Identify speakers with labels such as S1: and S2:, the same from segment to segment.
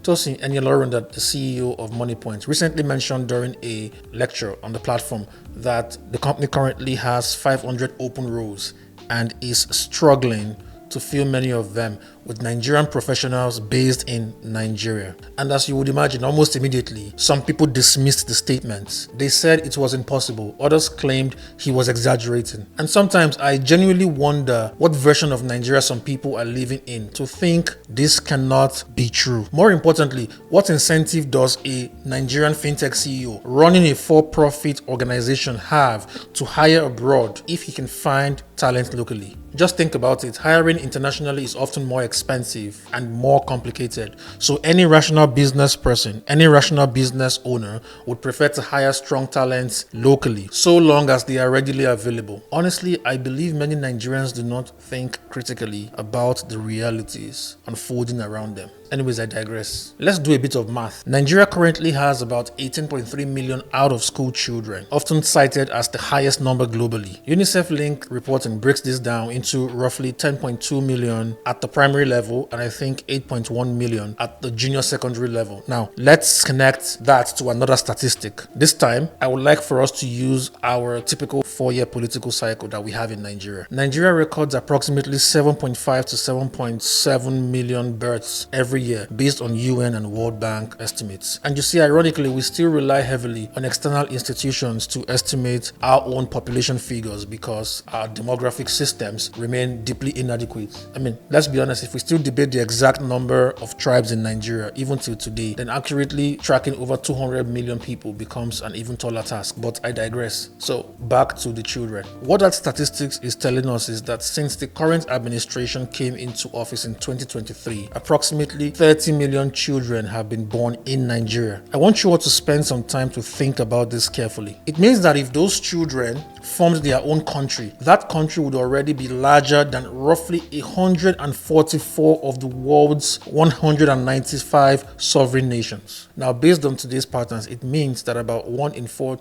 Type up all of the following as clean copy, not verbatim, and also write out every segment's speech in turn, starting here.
S1: Tosin Enyilorin, the CEO of MoneyPoint, recently mentioned during a lecture on the platform that the company currently has 500 open roles and is struggling to fill many of them with Nigerian professionals based in Nigeria. And as you would imagine, almost immediately, some people dismissed the statements. They said it was impossible. Others claimed he was exaggerating. And sometimes I genuinely wonder what version of Nigeria some people are living in to think this cannot be true. More importantly, what incentive does a Nigerian fintech CEO running a for-profit organization have to hire abroad if he can find talent locally? Just think about it. Hiring internationally is often more expensive and more complicated. So any rational business person, any rational business owner would prefer to hire strong talents locally, so long as they are readily available. Honestly, I believe many Nigerians do not think critically about the realities unfolding around them. Anyways, I digress. Let's do a bit of math. Nigeria currently has about 18.3 million out-of-school children, often cited as the highest number globally. UNICEF Link reporting breaks this down into roughly 10.2 million at the primary level and I think 8.1 million at the junior secondary level. Now, let's connect that to another statistic. This time, I would like for us to use our typical 4-year political cycle that we have in Nigeria. Nigeria records approximately 7.5 to 7.7 million births every year based on UN and World Bank estimates. And you see, ironically, we still rely heavily on external institutions to estimate our own population figures because our demographic systems remain deeply inadequate. I mean, let's be honest, if we still debate the exact number of tribes in Nigeria, even till today, then accurately tracking over 200 million people becomes an even taller task. But I digress. So back to the children. What that statistics is telling us is that since the current administration came into office in 2023, approximately 30 million children have been born in Nigeria. I want you all to spend some time to think about this carefully. It means that if those children formed their own country, that country would already be larger than roughly 144 of the world's 195 sovereign nations. Now, based on today's patterns, it means that about 1 in 4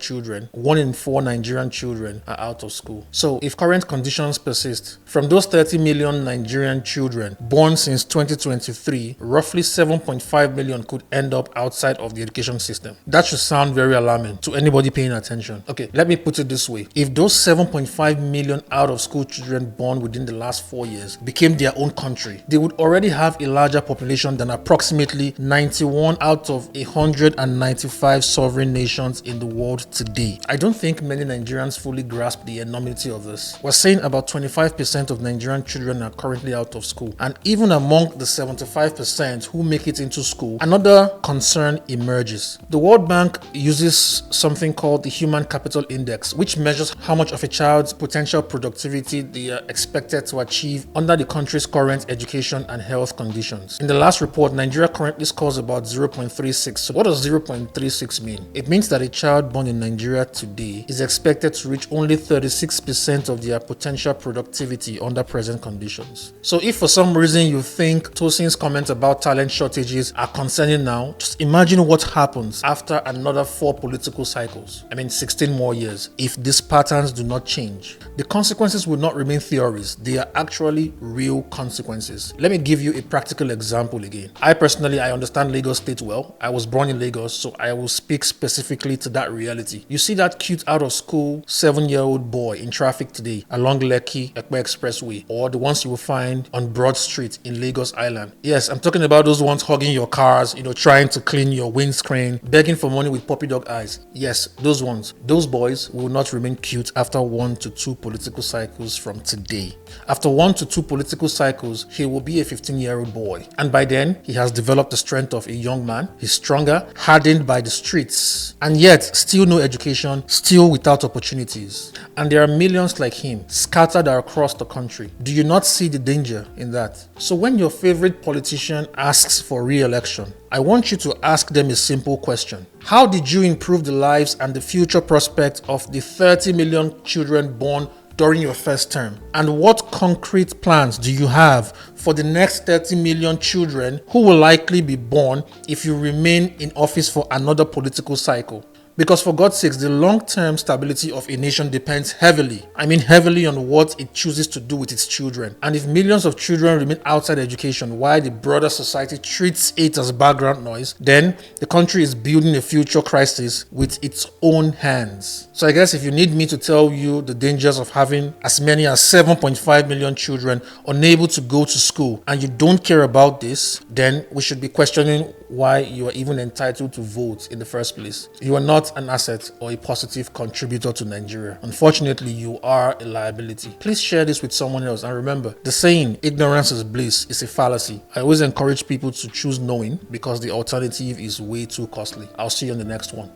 S1: Nigerian children are out of school. So if current conditions persist, from those 30 million Nigerian children born since 2023, roughly 7.5 million could end up outside of the education system. That should sound very alarming to anybody paying attention. Okay, let me put it this way. If those 7.5 million out-of-school children born within the last 4 years became their own country, they would already have a larger population than approximately 91 out of 195 sovereign nations in the world today. I don't think many Nigerians fully grasp the enormity of this. We're saying about 25% of Nigerian children are currently out of school, and even among the 75% who make it into school, another concern emerges. The World Bank uses something called the Human Capital Index, which measures how much of a child's potential productivity they are expected to achieve under the country's current education and health conditions. In the last report, Nigeria currently scores about 0.36. So what does 0.36 mean? It means that a child born in Nigeria today is expected to reach only 36% of their potential productivity under present conditions. So if for some reason you think Tosin's comment about talent shortages are concerning now, just imagine what happens after another 4 political cycles. 16 more years. If these patterns do not change, the consequences will not remain theories. They are actually real consequences. Let me give you a practical example again. I understand Lagos State well. I was born in Lagos, so I will speak specifically to that reality. You see that cute out of school 7-year-old boy in traffic today along Lekki Ekpe Expressway, or the ones you will find on Broad Street in Lagos Island. Yes, I'm talking about those ones hugging your cars, trying to clean your windscreen, begging for money with puppy dog eyes. Yes, those ones. Those boys will not remain cute after 1 to 2 political cycles from today. After 1 to 2 political cycles, he will be a 15-year-old boy. And by then, he has developed the strength of a young man. He's stronger, hardened by the streets, and yet still no education, still without opportunities. And there are millions like him scattered across the country. Do you not see the danger in that? So when your favorite politician asks for re-election, I want you to ask them a simple question. How did you improve the lives and the future prospects of the 30 million children born during your first term? And what concrete plans do you have for the next 30 million children who will likely be born if you remain in office for another political cycle? Because for God's sakes, the long-term stability of a nation depends heavily on what it chooses to do with its children. And if millions of children remain outside education while the broader society treats it as background noise, then the country is building a future crisis with its own hands. So I guess if you need me to tell you the dangers of having as many as 7.5 million children unable to go to school, and you don't care about this, then we should be questioning why you are even entitled to vote in the first place. You are not an asset or a positive contributor to Nigeria. Unfortunately, you are a liability. Please share this with someone else, and remember, the saying, ignorance is bliss, is a fallacy. I always encourage people to choose knowing because the alternative is way too costly. I'll see you on the next one.